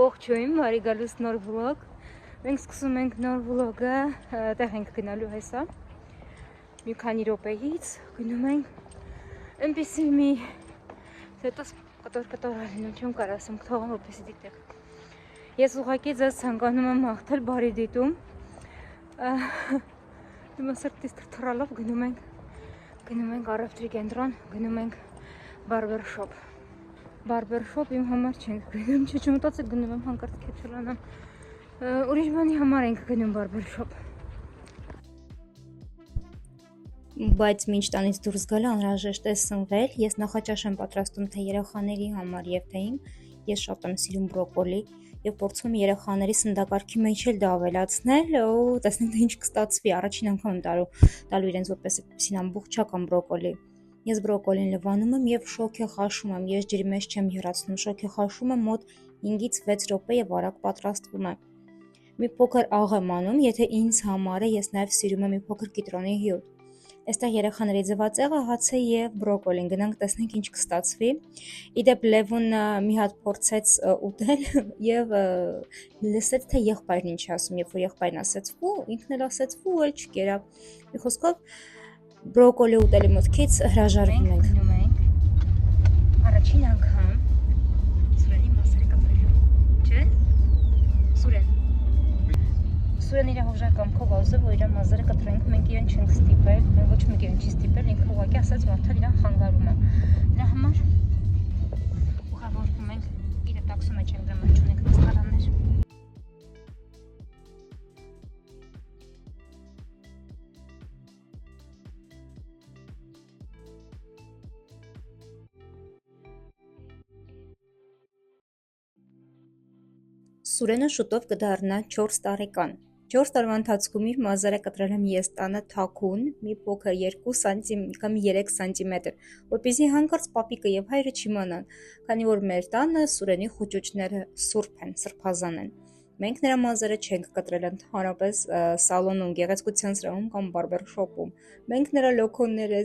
Ողջույն, բարի գալուս նոր վլոգ։ Մենք սկսում ենք նոր վլոգը, տեղ ենք գնալու հեսա։ Մի քանի րոպեից գնում ենք այնպիսի մի հետո կտոր ալինում չեմ կարող ասեմ թողում որպեսի դիտեք։ Ես ուղղակի ձեզ ցանկանում եմ հաղթել բարի դիտում։ Հիմա սրտից թրթռալով գնում ենք առևտրի կենտրոն, գնում ենք բարբեր շոփ իմ համար չենք գնում, չմտածեք գնում եմ հանկարծ քեչելանամ, ուրիշ բանի համար ենք գնում բարբեր շոփ։ Բայց մինչ տանից դուրս գալը անհրաժեշտ է սնվել, ես նախաճաշ եմ պատրաստում թե երեխաների համար եւ թե իմ, ես շատ եմ սիրում բրոկոլի եւ փորձում եմ երեխաների սննդակարգի մեջ էլ դա ավելացնել ու տեսնենք թե ինչ կստացվի, առաջին անգամ տալու իրենց որպես այդպեսին ամբողջական բրոկոլի։ Ես բրոկոլին լվանում եմ եւ շոք է խաշում եմ, ես ջրի մեջ չեմ յուրացնում, շոք է խաշում եմ մոտ 5-ից 6 րոպե եւ արագ պատրաստվում է։ Մի փոքր աղ եմ անում, եթե ինձ համար է, ես նաեւ սիրում եմ մի փոքր կիտրոնի հյութ։ Այստեղ երեխաների ձվածեղը, հացը եւ բրոկոլին, գնանք տեսնենք ինչ կստացվի։ Իդեպ Լևոն մի հատ փորձեց ուտել եւ լսեց թե եղբայրն ինչ ասում, երբ որ եղբայրն ասեց՝ «Ու», ինքն էլ ասեց՝ «Ու», էլ չկերավ։ Մի խոսքով բրոկոլի ուտելի մտքից հրաժարվում ենք։ Գնում ենք առաջին անգամ Սուրենի մասերը կտրելու, չէ՞։ Սուրեն իր հողժար կամքով ասել, որ իր մազերը կտրենք, մենք իրեն չենք ստիպել, ոչ մեկ իրեն չի ստիպել, ինքը ուղղակի ասաց, մարդը իրան խանգարում է։ Դրա համար ուղղավորվում ենք, իրը տաքսու մեջ ենք դրամա չունենք նստարաններ։ Սուրենը շուտով կդառնա 4 տարեկան։ 4 տարվա ընթացքում իր մազերը կտրել եմ ես տանը թաքուն, մի փոքր 2 սանտիմ կամ 3 սանտիմետր, որպեսզի հանկարծ պապիկը եւ հայրը չիմանան, քանի որ մեր տանը Սուրենի խուճուճները սուրբ են, սրբազան են։ Մենք նրա մազերը չենք կտրել ընդհանրապես սալոնում, գեղեցկության սրահում կամ բարբեր շոփում։ Մենք նրա լոքոնները,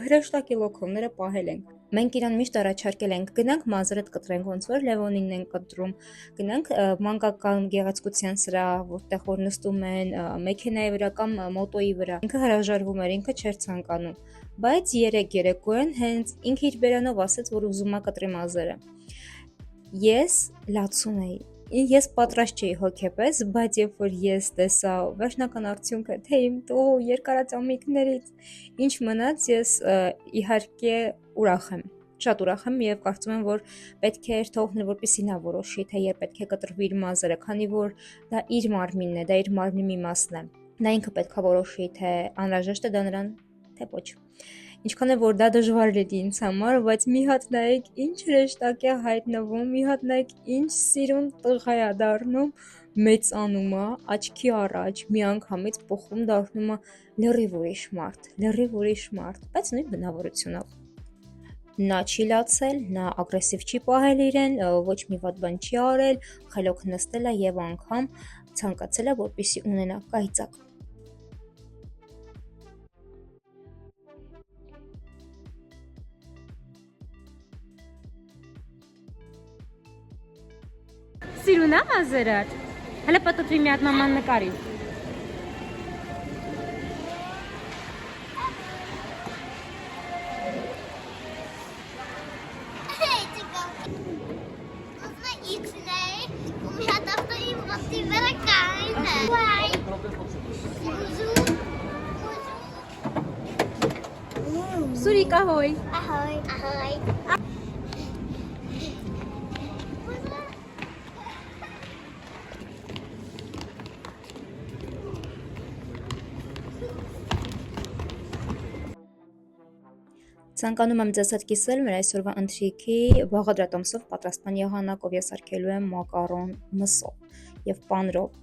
հրեշտակի լոքոնները պահել ենք։ Մենք իրան միշտ առաջարկել ենք գնանք մազերդ կտրենք, ոնց որ Լևոնինն են կտրում, գնանք մանկական գեղեցկության սրահ, որտեղ որ նստում են մեքենայի վրա կամ մոտոյի վրա։ Ինքը հրաժարվում էր, ինքը չէր ցանկանում, բայց երեկոյան հենց ինքը իր բերանով ասեց, որ ուզում է կտրի մազերը։ Ես լացում էի։ Ես պատրաստ չէի հոգեպես, բայց երբ որ ես տեսա վերջնական արդյունքը, թե իմ տո երկարածամիկներից ինչ մնաց, ես իհարկե ուրախ եմ, շատ ուրախ եմ եւ կարծում եմ, որ պետք է թողնել, որպեսզի նա որոշի, թե երբ պետք է կտրվի իր մազերը, քանի որ դա իր մարմինն է, դա իր մարմնի մի մասն է։ Նա ինքը պետք է որոշի, թե անհրաժեշտ է դա նրան, թե ոչ։ Ինչքան է որ դա դժվար լինի ինձ համար, բայց մի հատ նայեք ինչ հրեշտակ է հայտնվում, մի հատ նայեք ինչ սիրուն տղա է դառնում, մեծանում է, աչքի առաջ, միանգամից փոխում դառնում է լրիվ ուրիշ մարդ, բայց նույն բնավորությունով։ Նա չի լացել, նա ագրեսիվ չի պահել իրեն, ոչ մի վատ բան չի արել, խելոք նստել է եւ անգամ ցանկացել է, որպեսզի ունենա կայծակ։ Սիրուն է մազերդ։ Հələ պատտվի մի հատ մաման նկարի։ Սուրիկ, ահոյ։ Ահոյ։ Ցանկանում եմ ձեզ հետ կիսել մեր այսօրվա ընթրիքի բաղադրատոմսով պատրաստման եղանակով ես արգելու եմ մակարոն մսով եւ պանրով։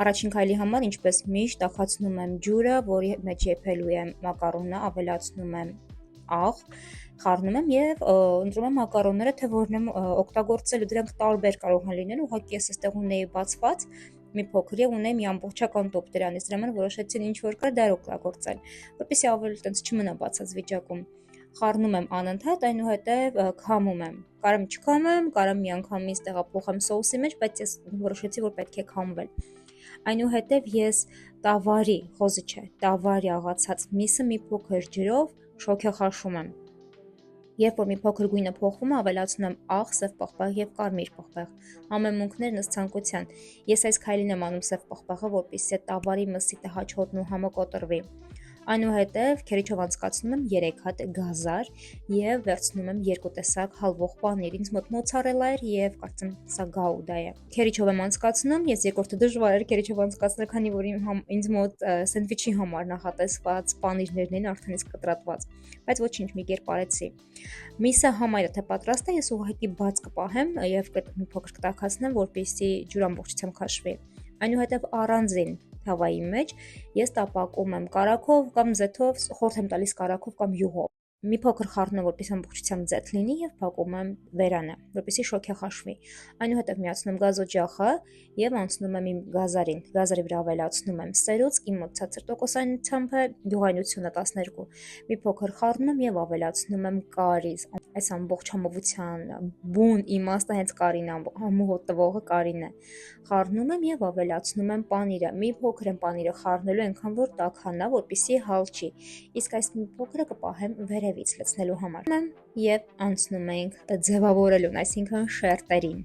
Առաջին քայլի համար, ինչպես միշտ, տաքացնում եմ ջուրը, որի մեջ եփելու եմ մակարոնը, ավելացնում եմ աղ, խառնում եմ եւ ընտրում եմ մակարոնները, թե որն եմ օգտագործելու, դրանք տարբեր կարող են լինել, ուղղակի ես այստեղ ունեի բացված մի փոքր եւ ունեի մի ամբողջական տոպ դրանից, դրա համար որոշեցի ինչ որ կար դա օգտագործել, որպեսզի ավելի տենց չմնա բացած վիճակում։ խառնում եմ անընդհատ, այնուհետև քամում եմ։ Կարամ չքամեմ, կարամ միանգամից տեղափոխեմ սոուսի մեջ, բայց ես որոշեցի, որ պետք է քամվել։ Այնուհետև ես տավարի, խոզի չէ, տավարի աղացած միսը մի փոքր ջրով շոգեխաշում եմ։ Երբ որ մի փոքր գույնը փոխվում է, ավելացնում եմ աղ, սև պղպեղ եւ կարմիր պղպեղ։ Համեմունքներն ըստ ցանկության։ Ես այս քայլին եմ անում սև պղպեղը, որպեսզի տավարի մսիտը հաճհոտն ու համը կոտրվի։ Այնուհետև քերիչով անցկացնում եմ 3 հատ գազար եւ վերցնում եմ 2 տեսակ հալվող պանիր։ Ինձ մոտ մոցարելա էր եւ կարծեմ սա գաուդա է։ Քերիչով եմ անցկացնում, ես երկրորդը դժվար էր քերիչով անցկացնել, քանի որ ինձ մոտ սենդվիչի համար նախատեսված պանիրներն են արդեն իսկ կտրատված։ Բայց ոչինչ, մի կերպ արեցի։ Միսը համարյա թե պատրաստ է, ես ուղղակի բաց կպահեմ եւ մի փոքր կտաքացնեմ, որպեսզի ջուրը ամբողջությամբ քաշվի։ Այնուհետև առանձին թավայի մեջ ես տապակում եմ կարագով կամ ձեթով, խորհուրդ եմ տալիս կարագով կամ յուղով։ Մի փոքր խառնում եմ, որպեսզի ամբողջությամբ ձեթ լինի եւ փակում եմ վերանը, որպեսզի շոգեխաշվի։ Այնուհետև միացնում եմ գազօջախը եւ անցնում եմ իմ գազարին։ Գազարի վրա ավելացնում եմ սերուցք, իմ մոտ ցածր տոկոսայնությամբ է, յուղայնությունը 12։ Մի փոքր խառնում եմ եւ ավելացնում եմ կարիզ։ Այս ամբողջ համովության բուն իմաստը հենց կարին ամուհոտ տվողը կարին է։ Խառնում եմ եւ ավելացնում եմ պանիրը։ Մի փոքր եմ պանիրը խառնելու այնքան որ տաքանա, որպեսզի հալչի։ Իսկ այս մի փոքրը կպահեմ վերևից լցնելու համար։ Եվ անցնում ենք ձևավորելուն, այսինքն շերտերին։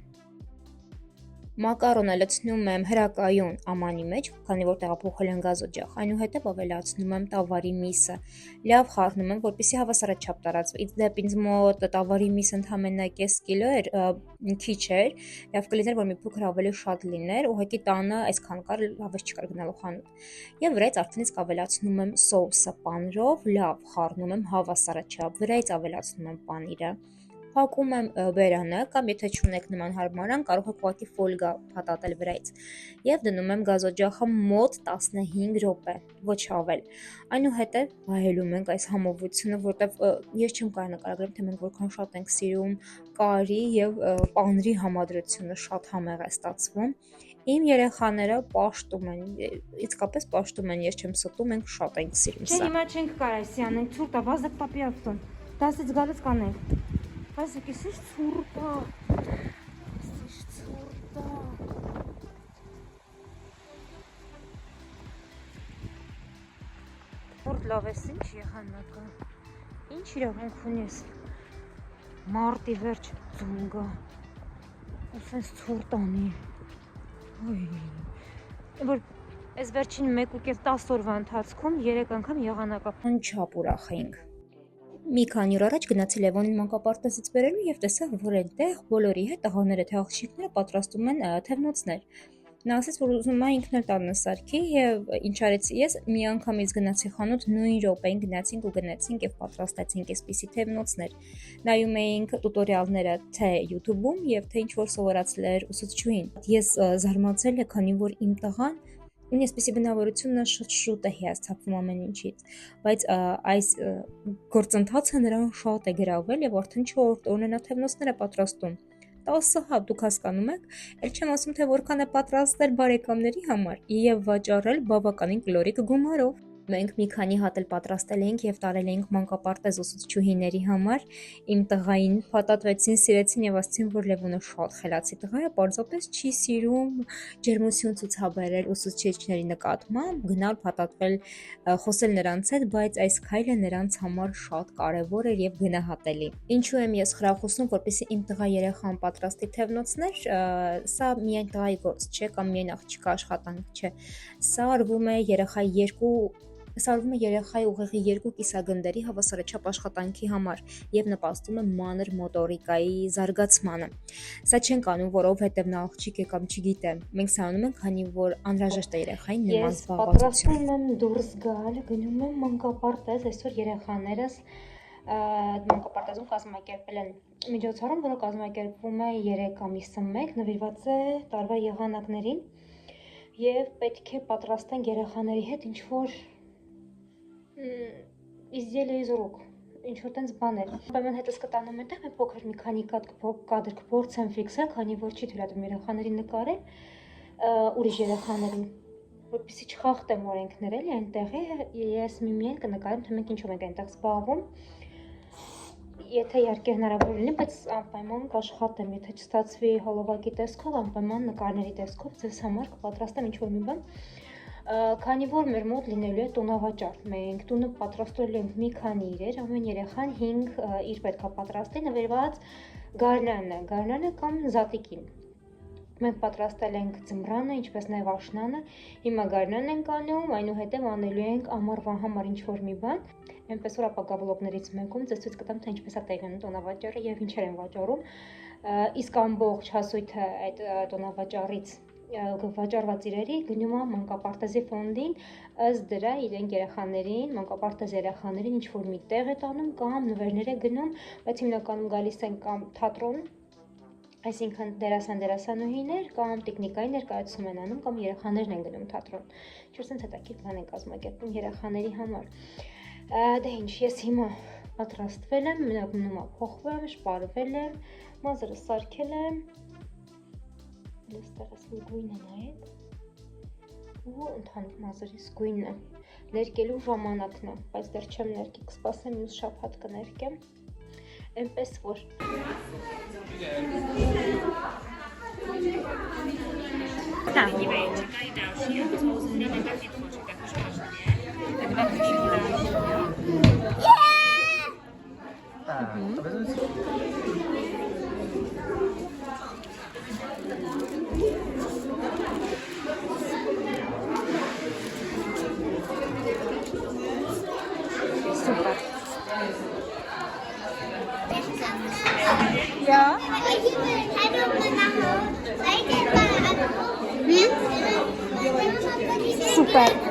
Մակարոնը լցնում եմ հրակայուն ամանի մեջ, քանի որ տեղափոխել եմ գազօջախ, այնուհետև ավելացնում եմ տավարի միսը։ Լավ խառնում եմ, որպեսզի հավասարաչափ տարածվի։ Իդեպ ինձ մոտ տավարի միսը ընդամենը կես կիլո էր, քիչ էր, լավ կլիներ, որ մի փոքր ավելի շատ լիներ, ուղղակի տանը այսքան կար, լավ չկար գնալու խանութ։ Եվ վրայից արդեն իսկ ավելացնում եմ սոուսը պանիրով, լավ խառնում եմ հավասարաչափ, վրայից ավելացնում եմ պանիրը։ Փակում եմ բերանը կամ եթե չունեք նման հարմարան, կարող եք ուղղակի ֆոլգա փաթաթել վրայից եւ դնում եմ գազօջախը մոտ 15 րոպե, ոչ ավել։ Այնուհետև վայելում ենք այս համովությունը, որտեվ ես չեմ կարող նկարագրեմ, թե մենք որքան շատ ենք սիրում կարի եւ պանիրի համադրությունը, շատ համեղ է ստացվում։ Իմ երեխաները պաշտում են, իսկապես պաշտում են, ես չեմ ստում, մենք շատ ենք սիրում սա։ Չէ, հիմա չենք կարող սիանենք, ցուրտ է, վազեք պապի ավտոն։ Դասից գալուց կանենք։ Վազեք, էս ինչ ցուրտ է։ Էս ինչ ցուրտ է։ Որդ լավ ես, ինչ եղանակը։ Ինչ իրավունք ունես։ Մարտի վերջ ձունգա։ Ասես ցուրտ անի։ Որ այս վերջին 1.5 օրվա ընթացքում 3 անգամ եղանակա Անչափ ուրախ էինք։ Մի քանի օր առաջ գնացի Լևոնին մանկապարտեզից բերելու եւ տեսա, որ այնտեղ բոլորի հետ աղաները թե աղջիկները պատրաստում են թևնոցներ։ Նա ասաց, որ ուզում է ինքն էլ տանը սարքի եւ ինչ արեցի ես, մի անգամից գնացի խանութ, նույն րոպեին գնացինք ու գնացինք եւ պատրաստեցինք այսպիսի թևնոցներ։ Նայում էինք տուտորիալները թե YouTube-ում եւ թե ինչ որ սովորացել էր ուսուցչուհին։ Ես զարմացել եմ, քանի որ իմ տղան ունի այսպիսի բնավորությունը շատ շուտ է հիասթափվում ամեն ինչից, բայց այս գործընթացը նրան շատ է գրավել եւ արդեն 4-րդ օրն է նա թևնոցներ է պատրաստում։ 10 հատ դուք հասկանում եք, ել չեմ ասում թե որքան է պատրաստել բարեկամների համար եւ վաճառել բավականին կլորիկ գումարով։ Մենք մի քանի հատ էլ պատրաստել էինք եւ տարել էինք մանկապարտեզ ուսուցչուհիների համար։ Իմ տղային փաթաթվեցին, սիրեցին եւ ասացին, որ Լևոնը շատ խելացի տղա է, պարզապես չի սիրում ջերմություն ցուցաբերել ուսուցիչների նկատմամբ, գնալ փաթաթվել, խոսել նրանց հետ, բայց այս քայլը նրանց համար շատ կարեւոր էր եւ գնահատելի։ Ինչու եմ ես խրախուսում, որպեսզի իմ տղա երեխան պատրաստի թևնոցներ, սա միայն տղայի գործ չէ կամ միայն աղջկա աշխատանք չէ։ Սա արվում է երեխայի ուղեղի 2 կիսագնդերի հավասարաչափ աշխատանքի համար եւ նպաստում է մանր մոտորիկայի զարգացմանը։ Սա չենք անում, որովհետեւ նա աղջիկ է կամ չգիտե։ Մենք սա անում ենք, քանի որ անհրաժեշտ է երեխային նման զբաղվածություն։ Ես պատրաստում եմ դուրս գալ, գնում եմ մանկապարտեզ, այսօր երեխաներս մանկապարտեզում կազմակերպել են միջոցառում, որը կազմակերպվում է 3 ամիսը մեկ, նվիրված է տարվա եղանակներին եւ պետք է պատրաստենք երեխաների հետ ինչ որ իզդելիա из рук, ինչ որ տենց բաներ։ Ուրեմն հետս կտանում այնտեղ մի փոքր մի քանի կադր կփորձեմ ֆիքսել, քանի որ չի թույլատրում երեխաներին նկարել, ուրիշ երեխաներին, որպեսզի չխախտեմ օրենքներ էլի այնտեղ է, ես միմիայն կնկարեմ, թե մենք ինչով ենք այնտեղ զբաղվում։ եթե իհարկե հնարավոր լինի, բայց անպայման կաշխատեմ, եթե չստացվի հոլովակի տեսքով, անպայման նկարների տեսքով ձեզ համար կպատրաստեմ ինչ-որ մի բան։ Քանի որ մեր մոտ լինելու է տոնավաճառ, մենք տունը պատրաստել ենք մի քանի իրեր, ամեն երեխան 5 իր պետքա պատրաստի, նվիրված գարնանը կամ զատիկին։ Մենք պատրաստել ենք ձմռանը, ինչպես նաև աշնանը, հիմա գարնան ենք անում, այնուհետև անելու ենք ամառվա համար ինչ-որ մի բան։ Այնպես որ ապագա վլոգներից մեկում ձեզ ցույց կտամ, թե ինչպես է տեղի ունենում տոնավաճառը եւ ինչեր են վաճառում։ Իսկ ամբողջ հասույթը այդ տոնավաճառից վաճառված իրերի գնում է մանկապարտեզի ֆոնդին, ըստ դրա իրենք երեխաներին, մանկապարտեզ երեխաներին ինչ-որ մի տեղ է տանում կամ նվերներ է գնում, բայց հիմնականում գալիս են կամ թատրոն, այսինքն դերասանուհիներ կամ տիկնիկայի ներկայացում են անում կամ երեխաներն են գնում թատրոն։ Ինչ-որ sense հետաքրքիր բան են կազմակերպում երեխաների համար։ Դե ինչ, ես հիմա պատրաստվել եմ, մենակ մնում է փոխվեմ, շպարվել եմ, մազերը սարքել եմ, լստեղս մի գույն է նայեք, ու ընդհանուր մազերիս գույնն է, ներկելու ժամանակն է, բայց դեռ չեմ ներկի, կսպասեմ մյուս շաբաթ կներկեմ, այնպես որ Super.